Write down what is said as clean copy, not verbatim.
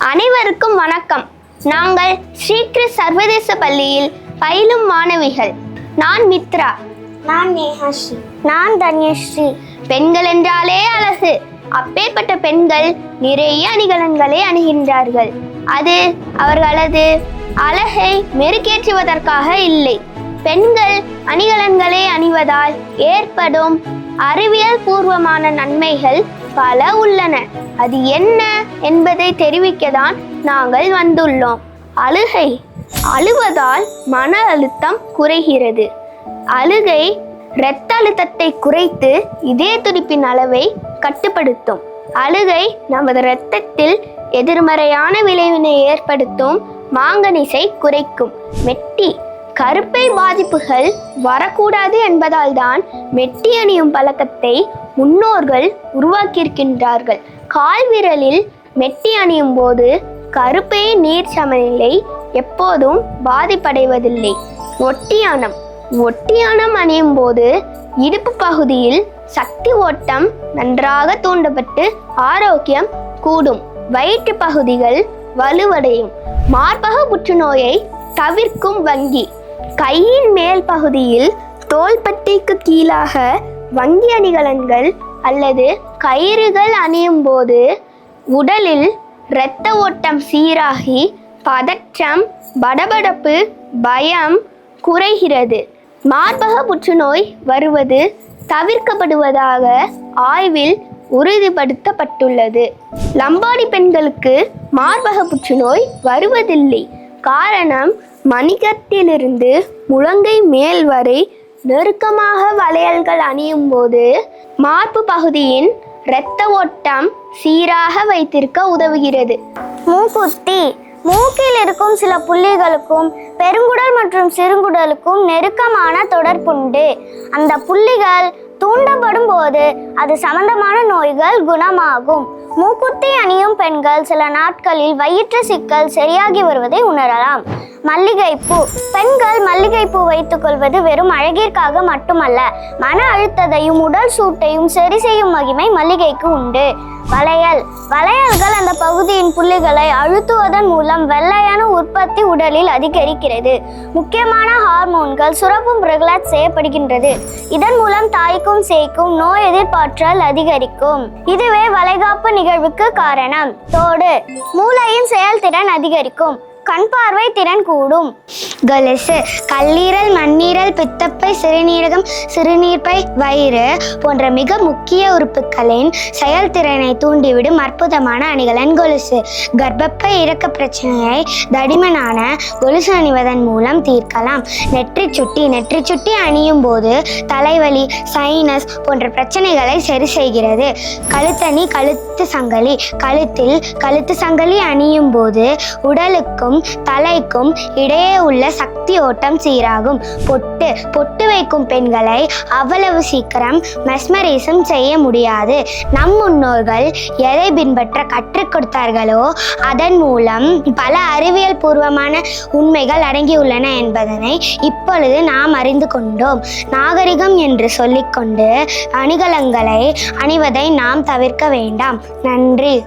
அனைவருக்கும் வணக்கம். நாங்கள் ஸ்ரீகிருஷ்ண சர்வதேச பள்ளியில் பயிலும் மாணவிகள். நான் மித்ரா. நான் நேஹாஸ்ரீ. நான் தன்யஸ்ரீ. பெண்கள் என்றாலே அழகு. அப்பேற்பட்ட பெண்கள் நிறைய அணிகலன்களை அணிகின்றார்கள். அது அவர்களது அழகை மெருகேற்றுவதற்காக இல்லை. பெண்கள் அணிகலன்களை அணிவதால் ஏற்படும் அறிவியல் பூர்வமான நன்மைகள் பல உள்ளன. அது என்ன என்பதை தெரிவிக்கத்தான் நாங்கள் வந்துள்ளோம். அழுவதால் மன அழுத்தம் குறைகிறது. அழுகை இரத்த அழுத்தத்தை குறைத்து இதய துடிப்பின் அளவை கட்டுப்படுத்தும். அழுகை நமது இரத்தத்தில் எதிர்மறையான விளைவினை ஏற்படுத்தும் மாங்கனீசை குறைக்கும். மெட்டி கருப்பை பாதிப்புகள் வரக்கூடாது என்பதால் தான் மெட்டி அணியும் பழக்கத்தை முன்னோர்கள் உருவாக்கியிருக்கின்றார்கள். கால் விரலில் மெட்டி அணியும் போது கருப்பை நீர் சமநிலை எப்போதும் பாதிப்படைவதில்லை. ஒட்டியானம் அணியும் போது இடுப்பு பகுதியில் சக்தி ஓட்டம் நன்றாக தூண்டப்பட்டு ஆரோக்கியம் கூடும். வயிற்று பகுதிகள் வலுவடையும். மார்பக புற்றுநோயை தவிர்க்கும் வங்கி கையின் மேல் பகுதியில் தோள்பட்டைக்கு கீழாக வங்கி அணிகலன்கள் அல்லது கயிறுகள் அணியும் போது உடலில் இரத்த ஓட்டம் சீராகி பதற்றம், படபடப்பு, பயம் குறைகிறது. மார்பக புற்றுநோய் வருவது தவிர்க்கப்படுவதாக ஆய்வில் உறுதிப்படுத்தப்பட்டுள்ளது. லம்பாடி பெண்களுக்கு மார்பக புற்றுநோய் வருவதில்லை. காரணம், மணிக்கட்டிலிருந்து முழங்கை மேல் வரை நெருக்கமாக வளையல்கள் அணியும் போது மார்பு பகுதியின் இரத்த ஓட்டம் சீராக வைத்திருக்க உதவுகிறது. மூக்குத்தி மூக்கில் இருக்கும் சில புள்ளிகளுக்கும் பெருங்குடல் மற்றும் சிறுங்குடலுக்கும் நெருக்கமான தொடர்புண்டு. அந்த புள்ளிகள் தூண்டப்படும் போது அது சம்பந்தமான நோய்கள் குணமாகும். மூக்குத்தி அணியும் பெண்கள் சில நாட்களில் வயிற்று சிக்கல் சரியாகி வருவதை உணரலாம். மல்லிகைப்பூ பெண்கள் மல்லிகைப்பூ வைத்துக் கொள்வது வெறும் அழகிற்காக மட்டுமல்ல, மன அழுத்தத்தையும் உடல் சூட்டையும் சரி செய்யும் மகிமை மல்லிகைக்கு உண்டு. வளையல்கள் அந்த பகுதியின் புள்ளிகளை அழுத்துவதன் மூலம் வெள்ளையான உற்பத்தி உடலில் அதிகரிக்கிறது. முக்கியமான ஹார்மோன்கள் சுரப்பும் ரெகுலேட் செய்யப்படுகின்றது. இதன் மூலம் தாய்க்கும் சேய்க்கும் நோய் எதிர்ப்பாற்றல் அதிகரிக்கும். இதுவே வளைகாப்பு நிகழ்வுக்கு காரணம். தோடு மூளையின் செயல்திறன் அதிகரிக்கும். கண் பார்வை திறன் கூடும். கொலுசு கல்லீரல், மண்ணீரல், பித்தப்பை, சிறுநீரகம், சிறுநீர்ப்பை, வயிறு போன்ற மிக முக்கிய உறுப்புகளின் செயல்திறனை தூண்டிவிடும் அற்புதமான அணிகலன் கொலுசு. கர்ப்பப்பை இறக்க பிரச்சனையை தடிமனான கொலுசு அணிவதன் மூலம் தீர்க்கலாம். நெற்றி சுட்டி அணியும் போது தலைவலி, சைனஸ் போன்ற பிரச்சனைகளை சரி செய்கிறது. கழுத்தணி, கழுத்து சங்கிலி கழுத்து சங்கிலி அணியும் போது உடலுக்கும் தலைக்கும் இடையே உள்ள சக்தி ஓட்டம் சீராகும். பொட்டு வைக்கும் பெண்களை அவ்வளவு சீக்கிரம் மெஸ்மரிசம் செய்ய முடியாது. நம் முன்னோர்கள் எதை பின்பற்ற கற்றுக் கொடுத்தார்களோ அதன் மூலம் பல அறிவியல் பூர்வமான உண்மைகள் அடங்கியுள்ளன என்பதனை இப்பொழுது நாம் அறிந்து கொண்டோம். நாகரிகம் என்று சொல்லிக்கொண்டு அணிகலன்களை அணிவதை நாம் தவிர்க்க வேண்டாம். நன்றி.